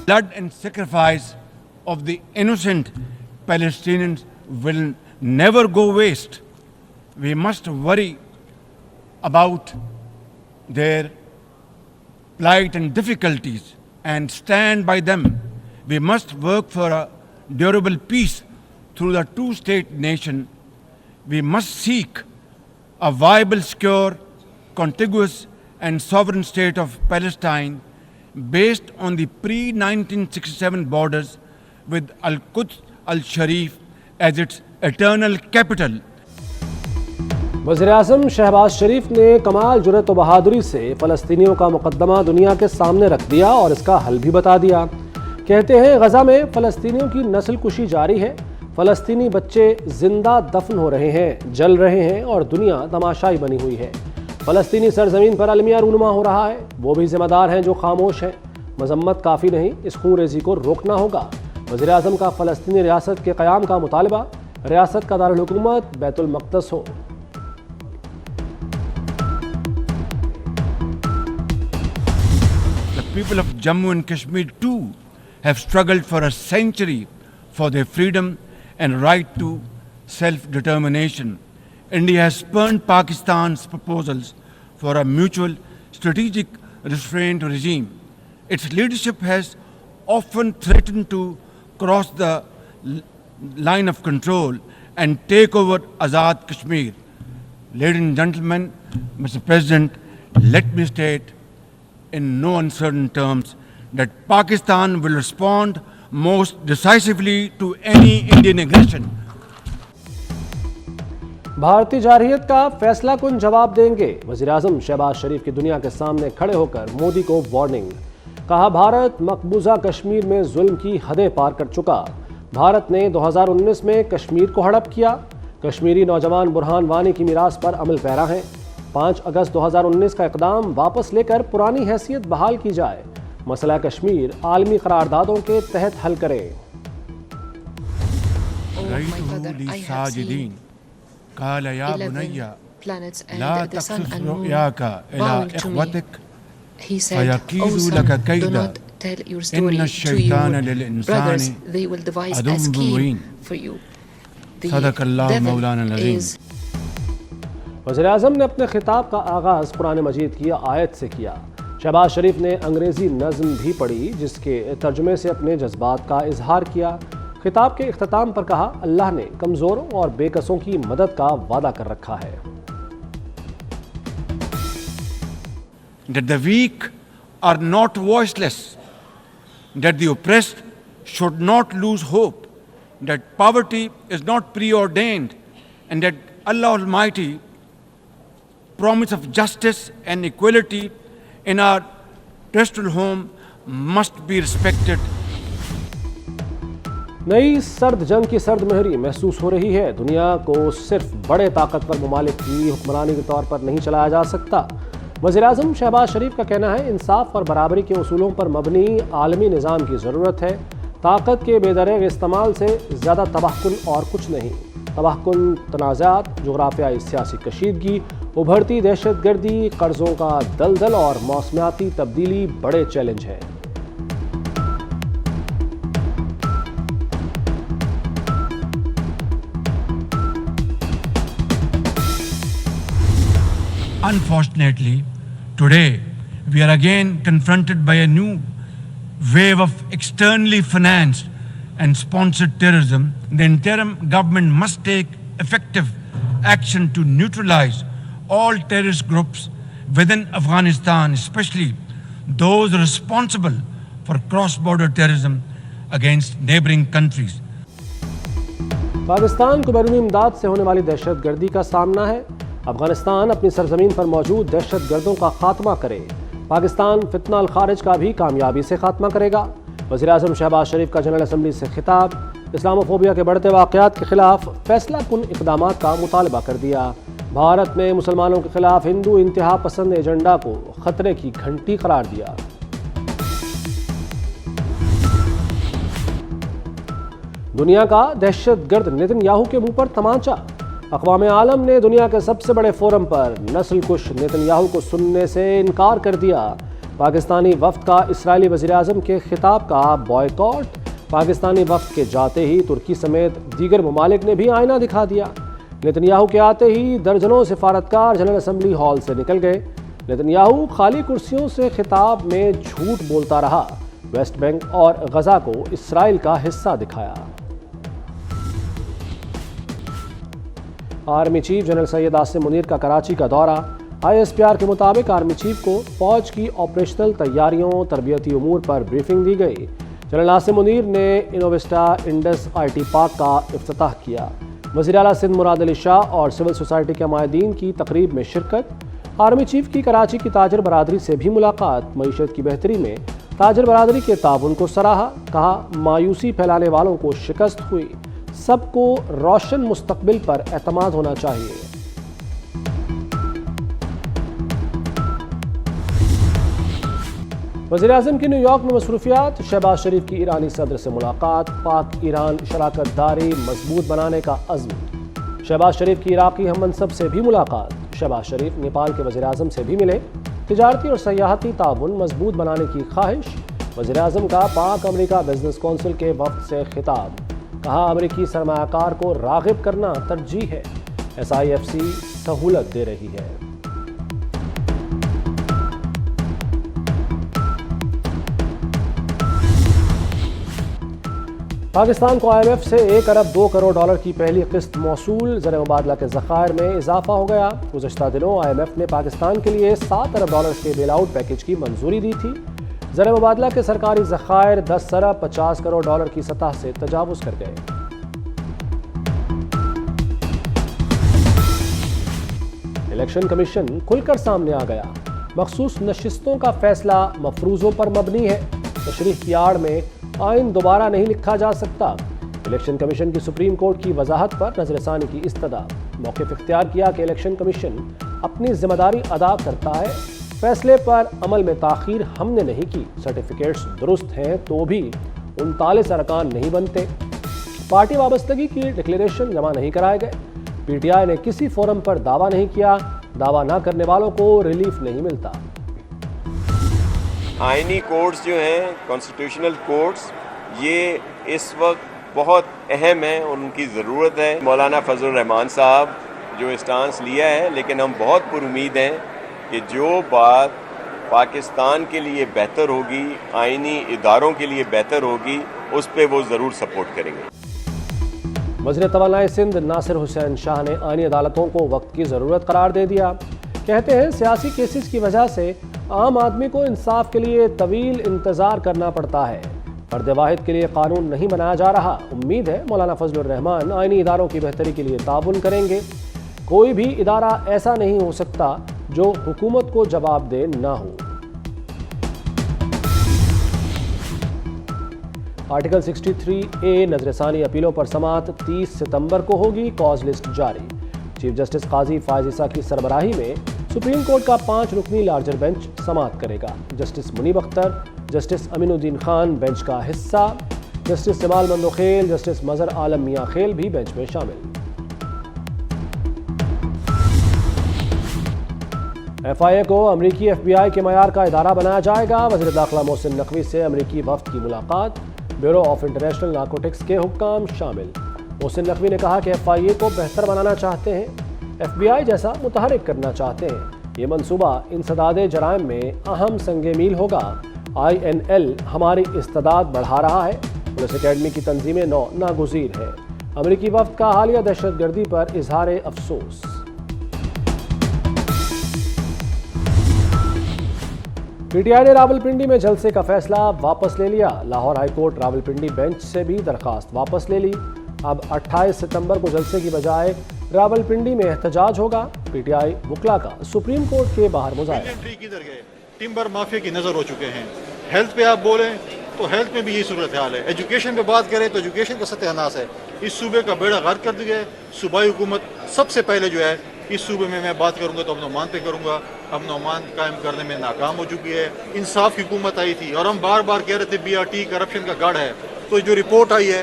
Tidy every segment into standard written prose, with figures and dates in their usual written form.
blood and sacrifice of the innocent Palestinians will never go waste. We must worry about their plight and difficulties and stand by them. We must work for a durable peace through the two-state nation. We must seek a viable, secure, contiguous and sovereign state of Palestine based on the pre-1967 borders with Al-Quds Al-Sharif as its eternal capital. وزیراعظم شہباز شریف نے کمال جرأت و بہادری سے فلسطینیوں کا مقدمہ دنیا کے سامنے رکھ دیا اور اس کا حل بھی بتا دیا۔ کہتے ہیں غزہ میں فلسطینیوں کی نسل کشی جاری ہے، فلسطینی بچے زندہ دفن ہو رہے ہیں، جل رہے ہیں اور دنیا تماشائی بنی ہوئی ہے۔ فلسطینی سرزمین پر المیہ رونما ہو رہا ہے، وہ بھی ذمہ دار ہیں جو خاموش ہیں۔ مذمت کافی نہیں، اس خون ریزی کو روکنا ہوگا۔ وزیراعظم کا فلسطینی ریاست کے قیام کا مطالبہ، ریاست کا دارالحکومت بیت المقدس ہو۔ The people of Jammu and Kashmir too have struggled for a century for their freedom and right to self-determination. India has spurned Pakistan's proposals for a mutual strategic restraint regime. Its leadership has often threatened to cross the line of control and take over Azad Kashmir. Ladies and gentlemen, Mr. President, let me state in no uncertain terms that Pakistan will respond most decisively to any Indian aggression. بھارتی جارحیت کا فیصلہ کن جواب دیں گے، وزیراعظم شہباز شریف کی دنیا کے سامنے کھڑے ہو کر مودی کو وارننگ۔ کہا بھارت مقبوضہ کشمیر میں ظلم کی حدیں پار کر چکا، بھارت نے 2019 میں کشمیر کو ہڑپ کیا، کشمیری نوجوان برہان وانی کی میراث پر عمل پیرا ہیں۔ 5 اگست 2019 کا اقدام واپس لے کر پرانی حیثیت بحال کی جائے، مسئلہ کشمیر عالمی قراردادوں کے تحت حل کریں۔ قال يا بني لا تقصص رؤياك إلى إخوتك فيكيدوا لك كيدا إن الشيطان للإنسان عدو مبين صدق الله مولانا العظيم۔ وزیراعظم نے اپنے خطاب کا آغاز قرآن مجید کی آیت سے کیا۔ شہباز شریف نے انگریزی نظم بھی پڑھی جس کے ترجمے سے اپنے جذبات کا اظہار کیا۔ خطاب کے اختتام پر کہا اللہ نے کمزوروں اور بے کسوں کی مدد کا وعدہ کر رکھا ہے۔ That the weak are not voiceless, that the oppressed should not lose hope, that poverty is not preordained, and that Allah Almighty promise of justice and equality in our terrestrial home must be respected. نئی سرد جنگ کی سرد مہری محسوس ہو رہی ہے۔ دنیا کو صرف بڑے طاقتور ممالک کی حکمرانی کے طور پر نہیں چلایا جا سکتا۔ وزیراعظم شہباز شریف کا کہنا ہے انصاف اور برابری کے اصولوں پر مبنی عالمی نظام کی ضرورت ہے۔ طاقت کے بے دریغ استعمال سے زیادہ تباہ کن اور کچھ نہیں۔ تباہ کن تنازعات، جغرافیائی سیاسی کشیدگی، ابھرتی دہشت گردی، قرضوں کا دلدل اور موسمیاتی تبدیلی بڑے چیلنج ہیں۔ Unfortunately, today we are again confronted by a new wave of externally financed and sponsored terrorism. The interim government must take effective action to neutralize all terrorist groups within Afghanistan, especially those responsible for cross-border terrorism against neighboring countries. Pakistan کو بیرونی امداد سے ہونے والی دہشت گردی کا سامنا ہے۔ افغانستان اپنی سرزمین پر موجود دہشت گردوں کا خاتمہ کرے، پاکستان فتنہ الخارج کا بھی کامیابی سے خاتمہ کرے گا۔ وزیراعظم شہباز شریف کا جنرل اسمبلی سے خطاب، اسلاموفوبیا کے بڑھتے واقعات کے خلاف فیصلہ کن اقدامات کا مطالبہ کر دیا۔ بھارت میں مسلمانوں کے خلاف ہندو انتہا پسند ایجنڈا کو خطرے کی گھنٹی قرار دیا۔ دنیا کا دہشت گرد نیتن یاہو کے منہ پر تمانچہ، اقوام عالم نے دنیا کے سب سے بڑے فورم پر نسل کش نیتن یاہو کو سننے سے انکار کر دیا۔ پاکستانی وفد کا اسرائیلی وزیراعظم کے خطاب کا بائیکاٹ۔ پاکستانی وفد کے جاتے ہی ترکی سمیت دیگر ممالک نے بھی آئینہ دکھا دیا۔ نتنیاہو کے آتے ہی درجنوں سفارتکار جنرل اسمبلی ہال سے نکل گئے۔ نتنیاہو خالی کرسیوں سے خطاب میں جھوٹ بولتا رہا، ویسٹ بینک اور غزہ کو اسرائیل کا حصہ دکھایا۔ Army chief general Syed Asim Munir کا کراچی کا دورہ۔ ISPR کے مطابق آرمی چیف کو فوج کی آپریشنل تیاریوں، تربیتی امور پر بریفنگ دی گئی۔ جنرل عاصم منیر نے انوویسٹا انڈس IT پارک کا افتتاح کیا۔ وزیر اعلیٰ سندھ مراد علی شاہ اور سول سوسائٹی کے مائدین کی تقریب میں شرکت۔ آرمی چیف کی کراچی کی تاجر برادری سے بھی ملاقات۔ معیشت کی بہتری میں تاجر برادری کے تعاون کو سراہا، کہا مایوسی پھیلانے والوں کو شکست ہوئی، سب کو روشن مستقبل پر اعتماد ہونا چاہیے۔ وزیر اعظم کی نیو یارک میں مصروفیات۔ شہباز شریف کی ایرانی صدر سے ملاقات۔ پاک ایران شراکت داری مضبوط بنانے کا عزم۔ شہباز شریف کی عراقی ہم منصب سے بھی ملاقات۔ شہباز شریف نیپال کے وزیر اعظم سے بھی ملے۔ تجارتی اور سیاحتی تعاون مضبوط بنانے کی خواہش۔ وزیر اعظم کا پاک امریکہ بزنس کونسل کے وفد سے خطاب، کہا امریکی سرمایہ کار کو راغب کرنا ترجیح ہے، SIFC سہولت دے رہی ہے۔ پاکستان کو IMF سے 1 ارب 2 کروڑ ڈالر کی پہلی قسط موصول۔ زر مبادلہ کے ذخائر میں اضافہ ہو گیا۔ گزشتہ دنوں IMF نے پاکستان کے لیے 7 ارب ڈالر کے بیل آؤٹ پیکج کی منظوری دی تھی۔ زر مبادلہ کے سرکاری ذخائر 10 ارب 50 کروڑ ڈالر کی سطح سے تجاوز کر گئے۔ الیکشن کمیشن کھل کر سامنے آ گیا۔ مخصوص نشستوں کا فیصلہ مفروضوں پر مبنی ہے۔ تشریح کی آڑ میں آئین دوبارہ نہیں لکھا جا سکتا۔ الیکشن کمیشن کی سپریم کورٹ کی وضاحت پر نظر ثانی کی استدعا۔ موقف اختیار کیا کہ الیکشن کمیشن اپنی ذمہ داری ادا کرتا ہے، فیصلے پر عمل میں تاخیر ہم نے نہیں کی۔ سرٹیفکیٹس درست ہیں تو بھی 39 ارکان نہیں بنتے۔ پارٹی وابستگی کی ڈکلیریشن جمع نہیں کرائے گئے۔ PTI نے کسی فورم پر دعویٰ نہیں کیا۔ دعویٰ نہ کرنے والوں کو ریلیف نہیں ملتا۔ آئینی کورٹس جو ہیں، کانسٹیٹیوشنل کورٹس، یہ اس وقت بہت اہم ہیں، ان کی ضرورت ہے۔ مولانا فضل الرحمان صاحب جو اسٹانس لیا ہے، لیکن ہم بہت پر امید ہیں کہ جو بات پاکستان کے لیے بہتر ہوگی، آئینی اداروں کے لیے بہتر ہوگی، اس پہ وہ ضرور سپورٹ کریں گے۔ وزیر توانائی سندھ ناصر حسین شاہ نے آئینی عدالتوں کو وقت کی ضرورت قرار دے دیا۔ کہتے ہیں سیاسی کیسز کی وجہ سے عام آدمی کو انصاف کے لیے طویل انتظار کرنا پڑتا ہے۔ فرد واحد کے لیے قانون نہیں بنایا جا رہا۔ امید ہے مولانا فضل الرحمان آئینی اداروں کی بہتری کے لیے تعاون کریں گے۔ کوئی بھی ادارہ ایسا نہیں ہو سکتا جو حکومت کو جواب دہ نہ ہو۔ آرٹیکل 63A نظر ثانی اپیلوں پر سماعت 30 ستمبر کو ہوگی۔ کاز لسٹ جاری۔ چیف جسٹس قاضی فائز عیسیٰ کی سربراہی میں سپریم کورٹ کا 5 رکنی لارجر بینچ سماعت کرے گا۔ جسٹس منیب اختر، جسٹس امین الدین خان بینچ کا حصہ، جسٹس جمال مندوخیل، جسٹس مظہر عالم میاں خیل بھی بینچ میں شامل۔ FIA کو امریکی FBI کے معیار کا ادارہ بنایا جائے گا۔ وزیر داخلہ محسن نقوی سے امریکی وفد کی ملاقات۔ بیورو آف انٹرنیشنل نارکوٹکس کے حکام شامل۔ محسن نقوی نے کہا کہ FIA کو بہتر بنانا چاہتے ہیں، FBI جیسا متحرک کرنا چاہتے ہیں۔ یہ منصوبہ انسداد جرائم میں اہم سنگ میل ہوگا۔ INL ہماری استعداد بڑھا رہا ہے۔ پولیس اکیڈمی کی تنظیمیں ناگزیر ہیں۔ امریکی وفد کا حالیہ دہشت گردی پر اظہار افسوس۔ PTI نے راولپنڈی میں جلسے کا فیصلہ واپس لے لیا۔ Lahore high court Rawalpindi bench سے بھی درخواست واپس لے لی۔ اب 28 ستمبر کو جلسے کی بجائے راولپنڈی میں احتجاج ہوگا۔ PTI وکلا کا سپریم کورٹ کے باہر مظاہرہ۔ ٹمبر مافیا کی نظر ہو چکے ہیں۔ ہیلتھ پہ آپ بولیں تو ہیلتھ میں بھی یہی صورتحال ہے۔ ایجوکیشن پہ بات کریں تو ایجوکیشن کا ستیہ ناش ہے۔ اس صوبے کا بیڑا غرق کر دیا ہے۔ صوبائی حکومت سب سے پہلے جو ہے اس صوبے میں بات کروں گا تو امن و امان پہ کروں گا۔ امن و امان قائم کرنے میں ناکام ہو چکی ہے۔ انصاف کی حکومت آئی تھی اور ہم بار بار کہہ رہے تھے BRT کرپشن کا گڑھ ہے، تو جو رپورٹ آئی ہے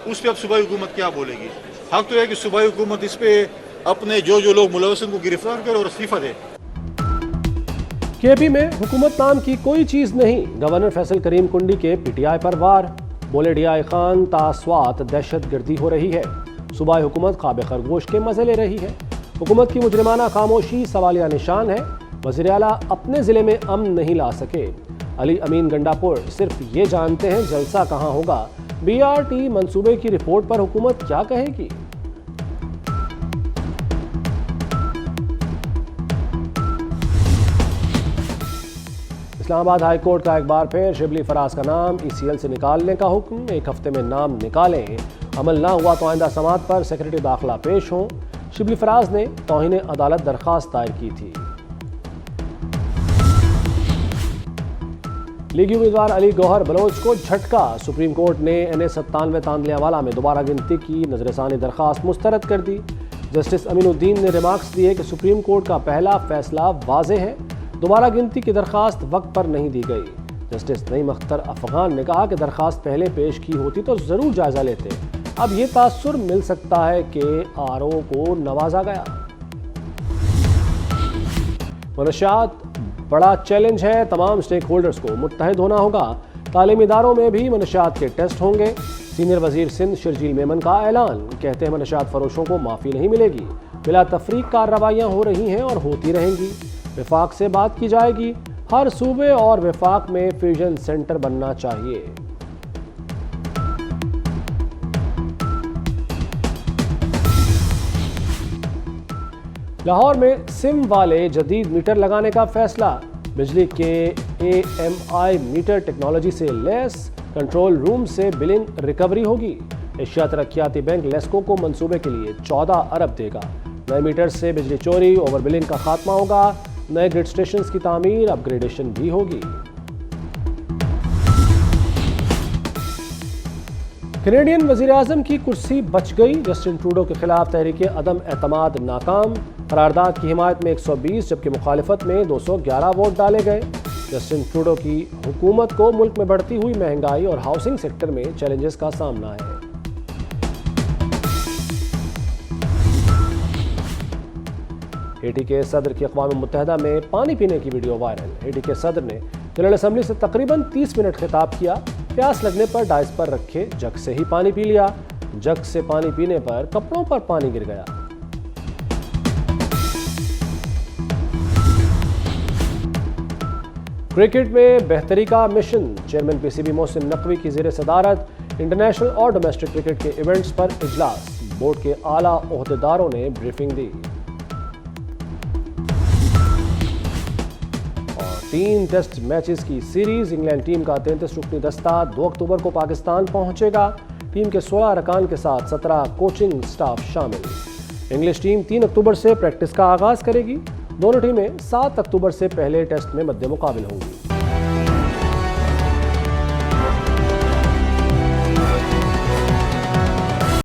اس پہ اب صوبائی حکومت کیا بولے گی؟ حق تو ہے کہ صوبائی حکومت اس پہ اپنے جو لوگ ملوث ہیں کو گرفتار کرے اور استعفیٰ دے۔ کے پی میں حکومت نام کی کوئی چیز نہیں، گورنر فیصل کریم کنڈی کے پی ٹی آئی پر وار، بولے ڈی آئی خان تاسوات دہشت گردی ہو رہی ہے، صوبائی حکومت خواب خرگوش کے مزے لے رہی ہے، حکومت کی مجرمانہ خاموشی سوالیہ نشان ہے، وزیر اعلیٰ اپنے ضلع میں امن نہیں لا سکے، علی امین گنڈاپور صرف یہ جانتے ہیں جلسہ کہاں ہوگا، بی آر ٹی منصوبے کی رپورٹ پر حکومت کیا کہے گی؟ اسلام آباد ہائی کورٹ کا ایک بار پھر شبلی فراز کا نام ای سی ایل سے نکالنے کا حکم، 1 ہفتے میں نام نکالیں، عمل نہ ہوا تو آئندہ سماعت پر سیکرٹری داخلہ پیش ہوں۔ شبلی فراز نے توہین عدالت درخواست دائر کی تھی۔ لیگی امیدوار علی گوہر بلوچ کو جھٹکا، سپریم کورٹ نے این اے 97 تاندلیہ والا میں دوبارہ گنتی کی نظر ثانی درخواست مسترد کر دی۔ جسٹس امین الدین نے ریمارکس دیے کہ سپریم کورٹ کا پہلا فیصلہ واضح ہے، دوبارہ گنتی کی درخواست وقت پر نہیں دی گئی۔ جسٹس نعیم اختر افغان نے کہا کہ درخواست پہلے پیش کی ہوتی تو ضرور جائزہ لیتے، اب یہ تاثر مل سکتا ہے کہ آر او کو نوازا گیا۔ منشیات بڑا چیلنج ہے، تمام اسٹیک ہولڈرز کو متحد ہونا ہوگا، تعلیمی اداروں میں بھی منشیات کے ٹیسٹ ہوں گے، سینئر وزیر سندھ شرجیل میمن کا اعلان، کہتے ہیں منشیات فروشوں کو معافی نہیں ملے گی، بلا تفریق کارروائیاں ہو رہی ہیں اور ہوتی رہیں گی، وفاق سے بات کی جائے گی، ہر صوبے اور وفاق میں فیوژن سینٹر بننا چاہیے۔ لاہور میں سم والے جدید میٹر لگانے کا فیصلہ، بجلی کے A M I meter technology سے لیس، کنٹرول روم سے بلنگ ریکوری ہوگی۔ ایشیا ترقیاتی بینک لیسکو کو منصوبے کے لیے 14 ارب دے گا، نئے میٹر سے بجلی چوری، اوور بلنگ کا خاتمہ ہوگا، نئے گرڈ اسٹیشنز کی تعمیر، اپ گریڈیشن بھی ہوگی۔ کینیڈین وزیراعظم کی کرسی بچ گئی، جسٹن ٹروڈو کے خلاف تحریک عدم اعتماد ناکام، قرارداد کی حمایت میں 120 جبکہ مخالفت میں 211 ووٹ ڈالے گئے۔ جسٹن ٹروڈو کی حکومت کو ملک میں بڑھتی ہوئی مہنگائی اور ہاؤسنگ سیکٹر میں چیلنجز کا سامنا ہے۔ ہیٹی کے صدر کی اقوام متحدہ میں پانی پینے کی ویڈیو وائرل، ہیٹی کے صدر نے جنرل اسمبلی سے تقریباً 30 منٹ خطاب کیا، پیاس لگنے پر ڈائس پر رکھے جگ سے ہی پانی پی لیا، جگ سے پانی پینے پر کپڑوں پر پانی گر گیا۔ کرکٹ میں بہتری کا mission, chairman P C B Mohsin Naqvi کی زیر صدارت انٹرنیشنل اور ڈومیسٹک کرکٹ کے ایونٹس پر اجلاس، بورڈ کے اعلیٰ عہدیداروں نے بریفنگ دی۔ 3 ٹیسٹ میچز کی سیریز، انگلینڈ ٹیم کا 33 رکنی دستہ 2 اکتوبر کو پاکستان پہنچے گا، ٹیم کے 16 ارکان کے ساتھ 17 کوچنگ سٹاف شامل۔ انگلش ٹیم 3 اکتوبر سے پریکٹس کا آغاز کرے گی، دونوں ٹیمیں 7 اکتوبر سے پہلے ٹیسٹ میں مد مقابل ہوں گی۔